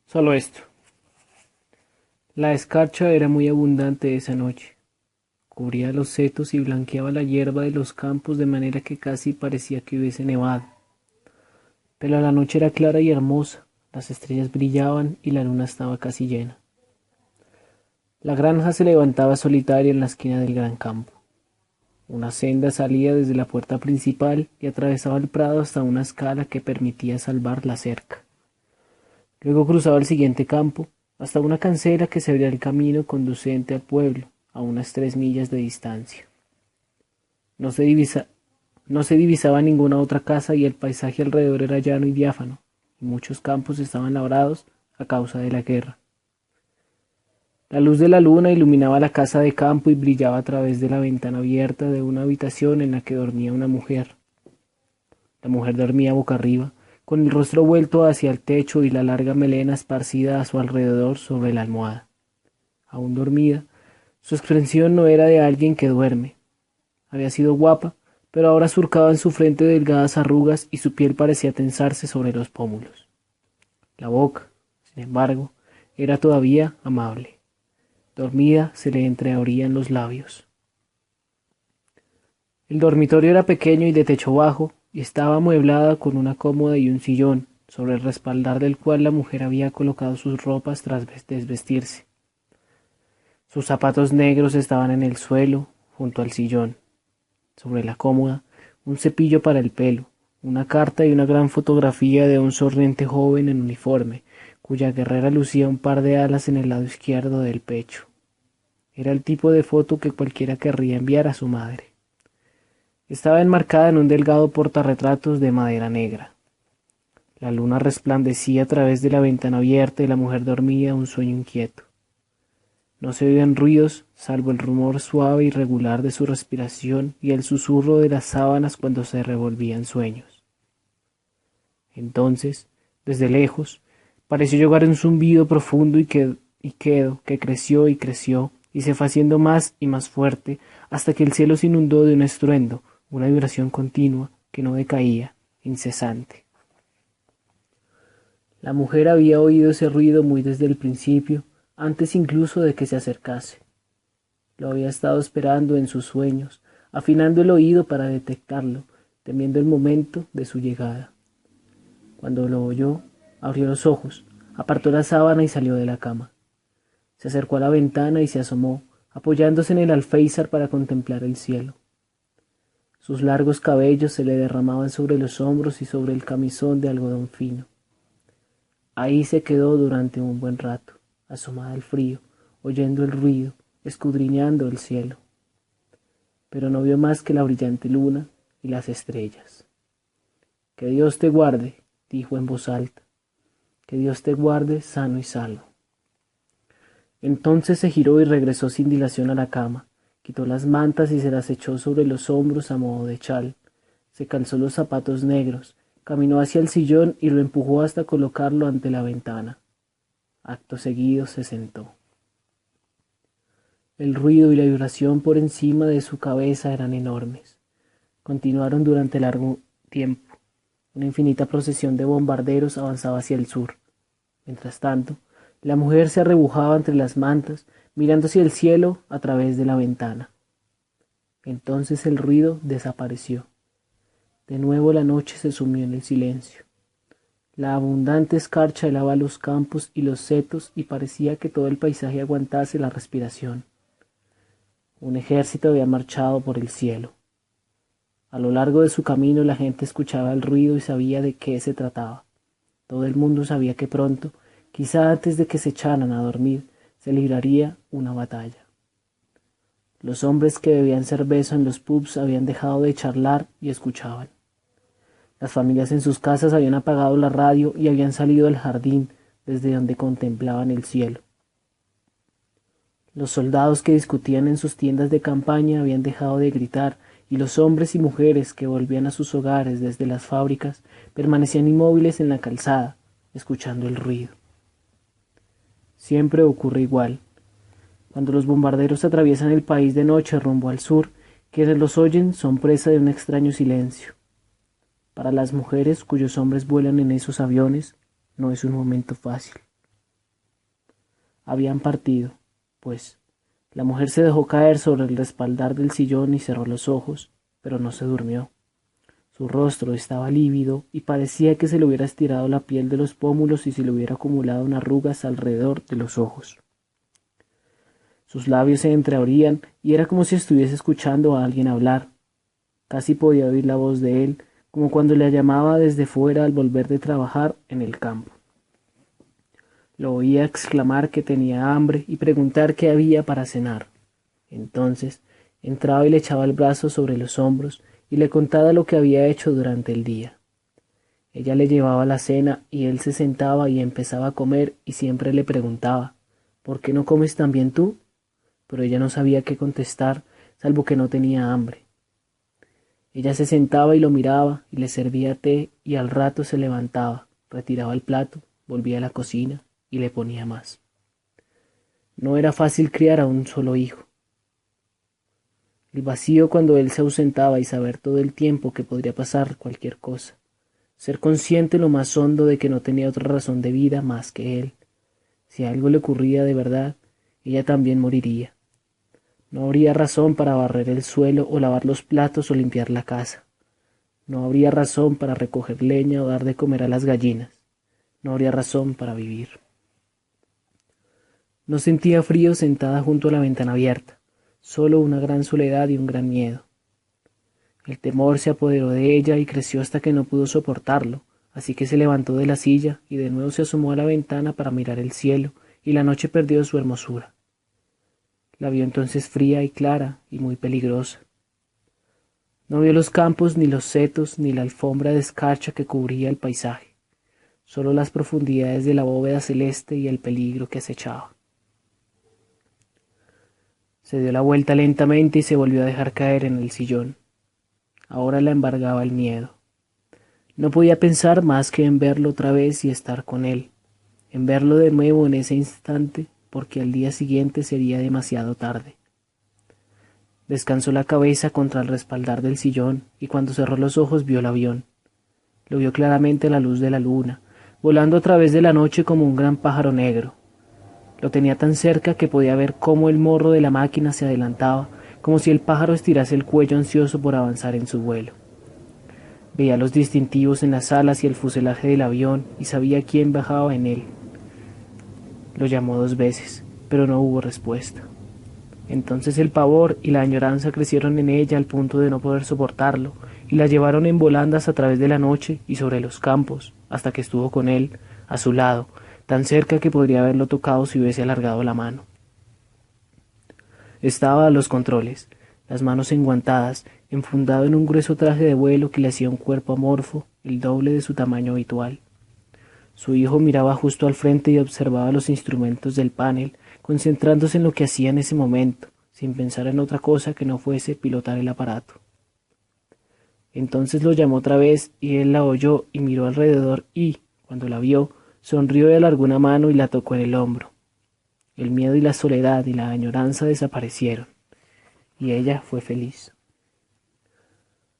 Solo esto. La escarcha era muy abundante esa noche. Cubría los setos y blanqueaba la hierba de los campos de manera que casi parecía que hubiese nevado. Pero la noche era clara y hermosa, las estrellas brillaban y la luna estaba casi llena. La granja se levantaba solitaria en la esquina del gran campo. Una senda salía desde la puerta principal y atravesaba el prado hasta una escala que permitía salvar la cerca. Luego cruzaba el siguiente campo, hasta una cancela que se abría el camino conducente al pueblo, a unas 3 millas de distancia. No se divisa- no se divisaba ninguna otra casa y el paisaje alrededor era llano y diáfano, y muchos campos estaban labrados a causa de la guerra. La luz de la luna iluminaba la casa de campo y brillaba a través de la ventana abierta de una habitación en la que dormía una mujer. La mujer dormía boca arriba, con el rostro vuelto hacia el techo y la larga melena esparcida a su alrededor sobre la almohada. Aún dormida, su expresión no era de alguien que duerme. Había sido guapa, pero ahora surcaba en su frente delgadas arrugas y su piel parecía tensarse sobre los pómulos. La boca, sin embargo, era todavía amable. Dormida se le entreabrían los labios. El dormitorio era pequeño y de techo bajo, y estaba amueblada con una cómoda y un sillón, sobre el respaldar del cual la mujer había colocado sus ropas tras desvestirse. Sus zapatos negros estaban en el suelo, junto al sillón. Sobre la cómoda, un cepillo para el pelo, una carta y una gran fotografía de un sonriente joven en uniforme, cuya guerrera lucía un par de alas en el lado izquierdo del pecho. Era el tipo de foto que cualquiera querría enviar a su madre. Estaba enmarcada en un delgado portarretratos de madera negra. La luna resplandecía a través de la ventana abierta y la mujer dormía un sueño inquieto. No se oían ruidos, salvo el rumor suave y regular de su respiración y el susurro de las sábanas cuando se revolvían sueños. Entonces, desde lejos, pareció llegar un zumbido profundo y quedo que creció y creció y se fue haciendo más y más fuerte hasta que el cielo se inundó de un estruendo, una vibración continua que no decaía, incesante. La mujer había oído ese ruido muy desde el principio, antes incluso de que se acercase. Lo había estado esperando en sus sueños, afinando el oído para detectarlo, temiendo el momento de su llegada. Cuando lo oyó, abrió los ojos, apartó la sábana y salió de la cama. Se acercó a la ventana y se asomó, apoyándose en el alféizar para contemplar el cielo. Sus largos cabellos se le derramaban sobre los hombros y sobre el camisón de algodón fino. Ahí se quedó durante un buen rato, asomada al frío, oyendo el ruido, escudriñando el cielo. Pero no vio más que la brillante luna y las estrellas. Que Dios te guarde, dijo en voz alta, que Dios te guarde sano y salvo. Entonces se giró y regresó sin dilación a la cama, quitó las mantas y se las echó sobre los hombros a modo de chal, se calzó los zapatos negros, caminó hacia el sillón y lo empujó hasta colocarlo ante la ventana. Acto seguido se sentó. El ruido y la vibración por encima de su cabeza eran enormes. Continuaron durante largo tiempo. Una infinita procesión de bombarderos avanzaba hacia el sur. Mientras tanto, la mujer se arrebujaba entre las mantas, mirando hacia el cielo a través de la ventana. Entonces el ruido desapareció. De nuevo la noche se sumió en el silencio. La abundante escarcha helaba los campos y los setos y parecía que todo el paisaje aguantase la respiración. Un ejército había marchado por el cielo. A lo largo de su camino la gente escuchaba el ruido y sabía de qué se trataba. Todo el mundo sabía que pronto, quizá antes de que se echaran a dormir, se libraría una batalla. Los hombres que bebían cerveza en los pubs habían dejado de charlar y escuchaban. Las familias en sus casas habían apagado la radio y habían salido al jardín desde donde contemplaban el cielo. Los soldados que discutían en sus tiendas de campaña habían dejado de gritar y los hombres y mujeres que volvían a sus hogares desde las fábricas permanecían inmóviles en la calzada, escuchando el ruido. Siempre ocurre igual. Cuando los bombarderos atraviesan el país de noche rumbo al sur, quienes los oyen son presa de un extraño silencio. Para las mujeres cuyos hombres vuelan en esos aviones, no es un momento fácil. Habían partido, pues. La mujer se dejó caer sobre el respaldar del sillón y cerró los ojos, pero no se durmió. Su rostro estaba lívido y parecía que se le hubiera estirado la piel de los pómulos y se le hubiera acumulado en arrugas alrededor de los ojos. Sus labios se entreabrían y era como si estuviese escuchando a alguien hablar. Casi podía oír la voz de él, como cuando le llamaba desde fuera al volver de trabajar en el campo. Lo oía exclamar que tenía hambre y preguntar qué había para cenar. Entonces entraba y le echaba el brazo sobre los hombros y le contaba lo que había hecho durante el día. Ella le llevaba la cena y él se sentaba y empezaba a comer y siempre le preguntaba, ¿por qué no comes también tú? Pero ella no sabía qué contestar, salvo que no tenía hambre. Ella se sentaba y lo miraba y le servía té y al rato se levantaba, retiraba el plato, volvía a la cocina y le ponía más. No era fácil criar a un solo hijo. El vacío cuando él se ausentaba y saber todo el tiempo que podría pasar cualquier cosa. Ser consciente lo más hondo de que no tenía otra razón de vida más que él. Si algo le ocurría de verdad, ella también moriría. No habría razón para barrer el suelo o lavar los platos o limpiar la casa. No habría razón para recoger leña o dar de comer a las gallinas. No habría razón para vivir. No sentía frío sentada junto a la ventana abierta, solo una gran soledad y un gran miedo. El temor se apoderó de ella y creció hasta que no pudo soportarlo, así que se levantó de la silla y de nuevo se asomó a la ventana para mirar el cielo, y la noche perdió su hermosura. La vio entonces fría y clara y muy peligrosa. No vio los campos, ni los setos, ni la alfombra de escarcha que cubría el paisaje, solo las profundidades de la bóveda celeste y el peligro que acechaba. Se dio la vuelta lentamente y se volvió a dejar caer en el sillón. Ahora la embargaba el miedo. No podía pensar más que en verlo otra vez y estar con él, en verlo de nuevo en ese instante, porque al día siguiente sería demasiado tarde. Descansó la cabeza contra el respaldar del sillón y cuando cerró los ojos vio el avión. Lo vio claramente a la luz de la luna, volando a través de la noche como un gran pájaro negro. Lo tenía tan cerca que podía ver cómo el morro de la máquina se adelantaba, como si el pájaro estirase el cuello ansioso por avanzar en su vuelo. Veía los distintivos en las alas y el fuselaje del avión y sabía quién bajaba en él. Lo llamó 2 veces, pero no hubo respuesta. Entonces el pavor y la añoranza crecieron en ella al punto de no poder soportarlo, y la llevaron en volandas a través de la noche y sobre los campos, hasta que estuvo con él, a su lado, tan cerca que podría haberlo tocado si hubiese alargado la mano. Estaba a los controles, las manos enguantadas, enfundado en un grueso traje de vuelo que le hacía un cuerpo amorfo, el doble de su tamaño habitual. Su hijo miraba justo al frente y observaba los instrumentos del panel, concentrándose en lo que hacía en ese momento, sin pensar en otra cosa que no fuese pilotar el aparato. Entonces lo llamó otra vez y él la oyó y miró alrededor y, cuando la vio, sonrió y alargó una mano y la tocó en el hombro. El miedo y la soledad y la añoranza desaparecieron, y ella fue feliz.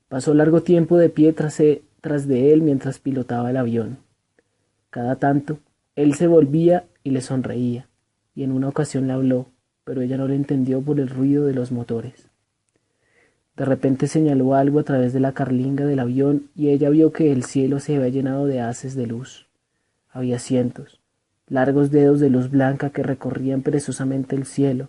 Pasó largo tiempo de pie tras de él mientras pilotaba el avión. Cada tanto, él se volvía y le sonreía, y en una ocasión le habló, pero ella no le entendió por el ruido de los motores. De repente señaló algo a través de la carlinga del avión y ella vio que el cielo se había llenado de haces de luz. Había cientos, largos dedos de luz blanca que recorrían perezosamente el cielo,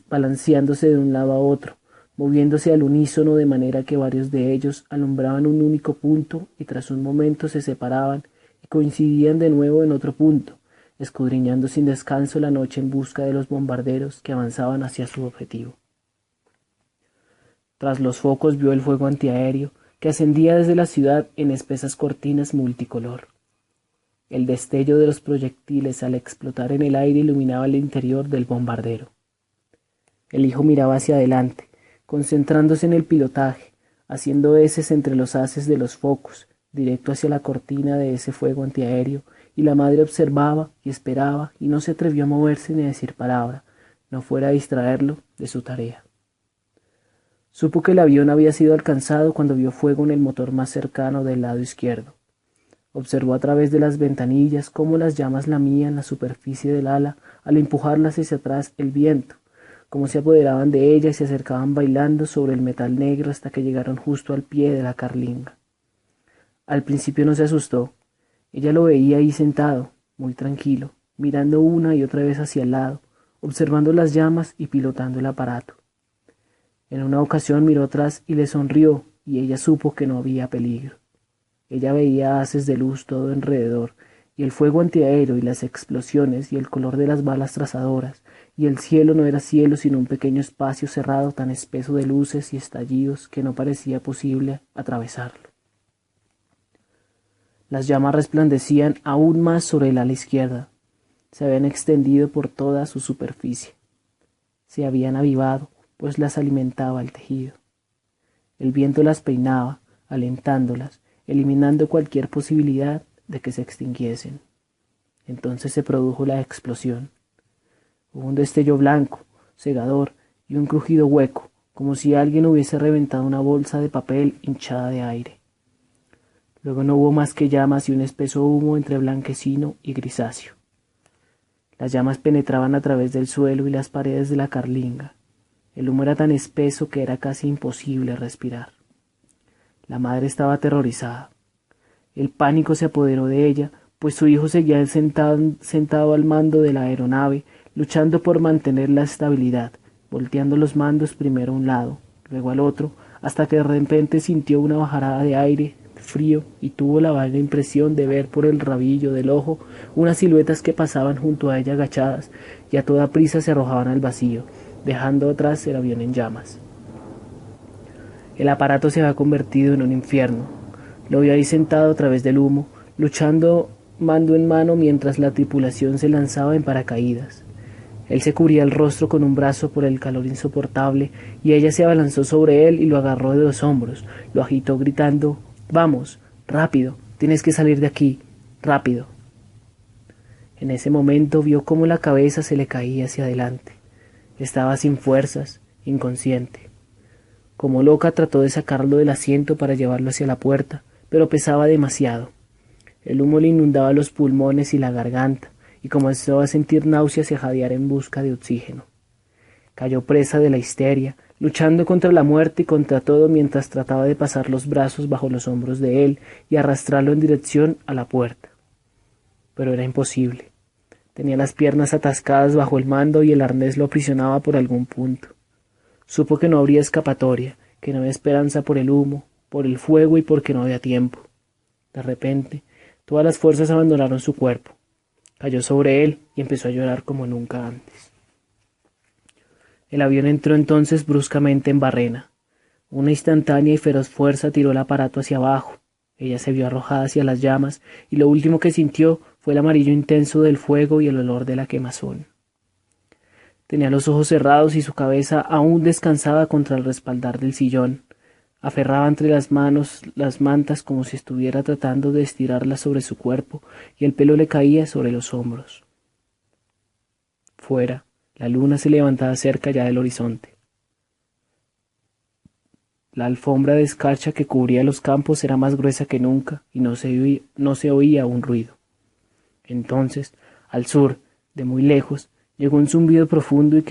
balanceándose de un lado a otro, moviéndose al unísono de manera que varios de ellos alumbraban un único punto y tras un momento se separaban y coincidían de nuevo en otro punto, escudriñando sin descanso la noche en busca de los bombarderos que avanzaban hacia su objetivo. Tras los focos vio el fuego antiaéreo que ascendía desde la ciudad en espesas cortinas multicolor. El destello de los proyectiles al explotar en el aire iluminaba el interior del bombardero. El hijo miraba hacia adelante, concentrándose en el pilotaje, haciendo heces entre los haces de los focos, directo hacia la cortina de ese fuego antiaéreo, y la madre observaba y esperaba y no se atrevió a moverse ni a decir palabra, no fuera a distraerlo de su tarea. Supo que el avión había sido alcanzado cuando vio fuego en el motor más cercano del lado izquierdo. Observó a través de las ventanillas cómo las llamas lamían la superficie del ala al empujarlas hacia atrás el viento, cómo se apoderaban de ella y se acercaban bailando sobre el metal negro hasta que llegaron justo al pie de la carlinga. Al principio no se asustó. Ella lo veía ahí sentado, muy tranquilo, mirando una y otra vez hacia el lado, observando las llamas y pilotando el aparato. En una ocasión miró atrás y le sonrió, y ella supo que no había peligro. Ella veía haces de luz todo alrededor, y el fuego antiaéreo y las explosiones y el color de las balas trazadoras, y el cielo no era cielo sino un pequeño espacio cerrado tan espeso de luces y estallidos que no parecía posible atravesarlo. Las llamas resplandecían aún más sobre el ala izquierda. Se habían extendido por toda su superficie. Se habían avivado, pues las alimentaba el tejido. El viento las peinaba, alentándolas, eliminando cualquier posibilidad de que se extinguiesen. Entonces se produjo la explosión. Hubo un destello blanco, cegador, y un crujido hueco, como si alguien hubiese reventado una bolsa de papel hinchada de aire. Luego no hubo más que llamas y un espeso humo entre blanquecino y grisáceo. Las llamas penetraban a través del suelo y las paredes de la carlinga. El humo era tan espeso que era casi imposible respirar. La madre estaba aterrorizada. El pánico se apoderó de ella, pues su hijo seguía sentado al mando de la aeronave, luchando por mantener la estabilidad, volteando los mandos primero a un lado, luego al otro, hasta que de repente sintió una bajarada de aire frío y tuvo la vaga impresión de ver por el rabillo del ojo unas siluetas que pasaban junto a ella agachadas y a toda prisa se arrojaban al vacío, dejando atrás el avión en llamas. El aparato se había convertido en un infierno. Lo vio ahí sentado a través del humo, luchando mando en mano mientras la tripulación se lanzaba en paracaídas. Él se cubría el rostro con un brazo por el calor insoportable y ella se abalanzó sobre él y lo agarró de los hombros, lo agitó gritando: «Vamos, rápido, tienes que salir de aquí, rápido». En ese momento vio cómo la cabeza se le caía hacia adelante. Estaba sin fuerzas, inconsciente. Como loca trató de sacarlo del asiento para llevarlo hacia la puerta, pero pesaba demasiado. El humo le inundaba los pulmones y la garganta, y comenzó a sentir náuseas y a jadear en busca de oxígeno. Cayó presa de la histeria, luchando contra la muerte y contra todo mientras trataba de pasar los brazos bajo los hombros de él y arrastrarlo en dirección a la puerta. Pero era imposible. Tenía las piernas atascadas bajo el mando y el arnés lo aprisionaba por algún punto. Supo que no habría escapatoria, que no había esperanza por el humo, por el fuego y porque no había tiempo. De repente, todas las fuerzas abandonaron su cuerpo. Cayó sobre él y empezó a llorar como nunca antes. El avión entró entonces bruscamente en barrena. Una instantánea y feroz fuerza tiró el aparato hacia abajo. Ella se vio arrojada hacia las llamas y lo último que sintió fue el amarillo intenso del fuego y el olor de la quemazón. Tenía los ojos cerrados y su cabeza aún descansaba contra el respaldar del sillón. Aferraba entre las manos las mantas como si estuviera tratando de estirarlas sobre su cuerpo y el pelo le caía sobre los hombros. Fuera, la luna se levantaba cerca ya del horizonte. La alfombra de escarcha que cubría los campos era más gruesa que nunca y no se oía un ruido. Entonces, al sur, de muy lejos, llegó un zumbido profundo y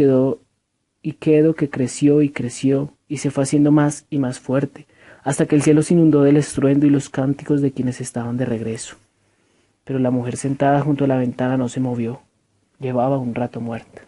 quedo que creció y creció y se fue haciendo más y más fuerte, hasta que el cielo se inundó del estruendo y los cánticos de quienes estaban de regreso. Pero la mujer sentada junto a la ventana no se movió. Llevaba un rato muerta.